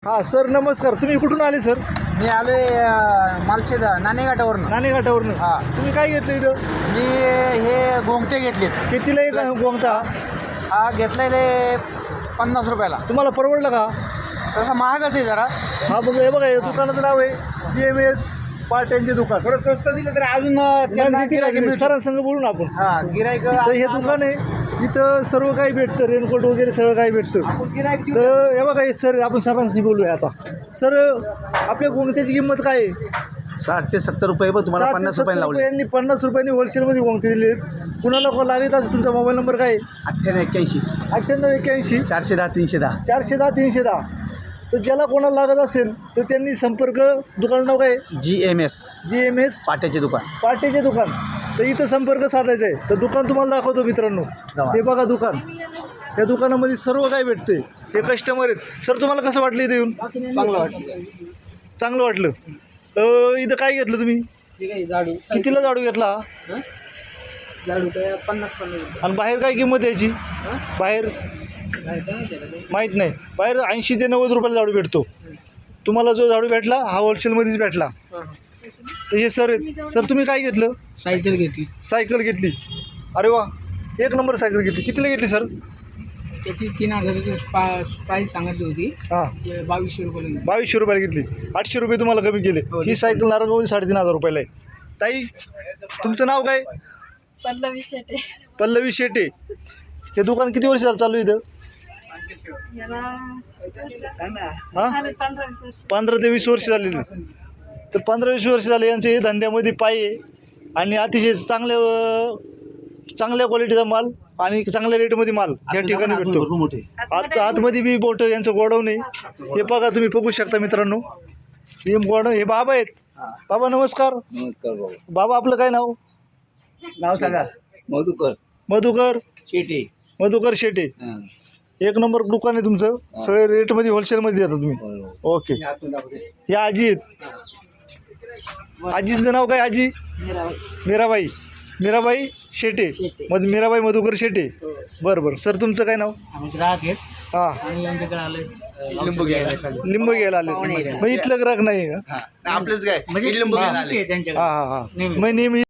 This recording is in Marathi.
हां सर नमस्कार. तुम्ही कुठून आले सर? मी आलो मालशेदा नाणेघाटावरून. नाणेघाटावरून. हां. तुम्ही काय घेतलं इथं? मी हे गोंगटे घेतलेत. कितीला एक गोंगटा? हा घेतलेले 50 रुपयाला. तुम्हाला परवडलं का? तसं महागच आहे जरा. हा बघा, हे बघा, हे दुकानाचं नाव आहे GMS पाट्यांचे दुकान. थोडं स्वस्त दिलं तर अजून त्यांना गिऱ्हाईक मिळतील. सरांसंग बोलून आपण. हा गिरायक तर हे दुकान आहे, इथं सर्व काही भेटतं, रेनकोट वगैरे सगळं काही भेटतं. गिरायक तर हे बघा, हे सर आपण सरांशी बोलूया आता. सर आपल्या गोंगट्याची किंमत काय आहे? 60 ते 70 रुपये. बघ तुम्हाला 50 रुपयाला लावले. 50 रुपयांनी होलसेलमध्ये गोंगटे दिले. कुणाला कॉल लागत असेल तुमचा मोबाईल नंबर काय आहे? 8881 9881 410 310. 410 310. तर ज्याला कोणाला लागत असेल तर त्यांनी संपर्क, दुकान नाव काय? GMS पाट्याचे दुकान. पाट्याचे दुकान. तर इथं संपर्क साधायचा आहे. तर दुकान तुम्हाला दाखवतो मित्रांनो. हे बघा दुकान. या दुकानामध्ये सर्व काही भेटते. हे कस्टमर आहेत. सर तुम्हाला कसं वाटलं इथे येऊन? चांगलं वाटलं. इथं काय घेतलं तुम्ही? झाडू कितीला झाडू घेतला? झाडू 50 आणि बाहेर काय किंमत याची? बाहेर माहीत नाही. बाहेर 80 ते 90 रुपयाला झाडू भेटतो. तुम्हाला जो झाडू भेटला हा होलसेलमध्येच भेटला. तर हे सर आहेत. सर तुम्ही काय घेतलं? सायकल घेतली. सायकल घेतली. अरे वा, एक नंबर सायकल घेतली. कितीला घेतली सर? त्याची 3000 प्राईस सांगितली होती. हां, 2200 रुपये. 2200 रुपयाला घेतली. 800 रुपये तुम्हाला कमी केले. ही सायकल नारायणगावची 3500 रुपयाला आहे. ताई तुमचं नाव काय? पल्लवी शेटे. पल्लवी शेटे. हे दुकान किती वर्ष झालं चालू आहे इथं? याला हां, झाले 15-20 वर्ष. 15 ते 20 वर्ष झालेली. तर 15-20 वर्ष झाले यांचे हे धंद्यामध्ये पाय आहे. आणि अतिशय चांगल्या क्वालिटीचा माल आणि चांगल्या रेटमध्ये माल या ठिकाणी भेटतो. आतमध्ये बी बोट यांचं गोडाऊन आहे. हे बघा, तुम्ही बघू शकता मित्रांनो. हे गोडाऊन. हे बाबा आहेत. बाबा नमस्कार. नमस्कार बाबा. बाबा आपलं काय नाव? नाव सांगा. मधुकर शेटे. मधुकर शेटे. एक नंबर दुकान आहे तुमचं. सगळे रेटमध्ये होलसेलमध्ये देता तुम्ही. ओके. हे आजी आहेत. आजींचं नाव काय? आजी मीराबाई शेटे. मीराबाई मधुकर शेटे. बरं बरं. सर तुमचं काय नाव? ग्राहक आहेत हां, आणि यांच्याकडे आले लिंबू घ्यायला आले. मग इथलं ग्राहक नाही का? आपलेच काय लिंबू हां हां हां. मग नेहमी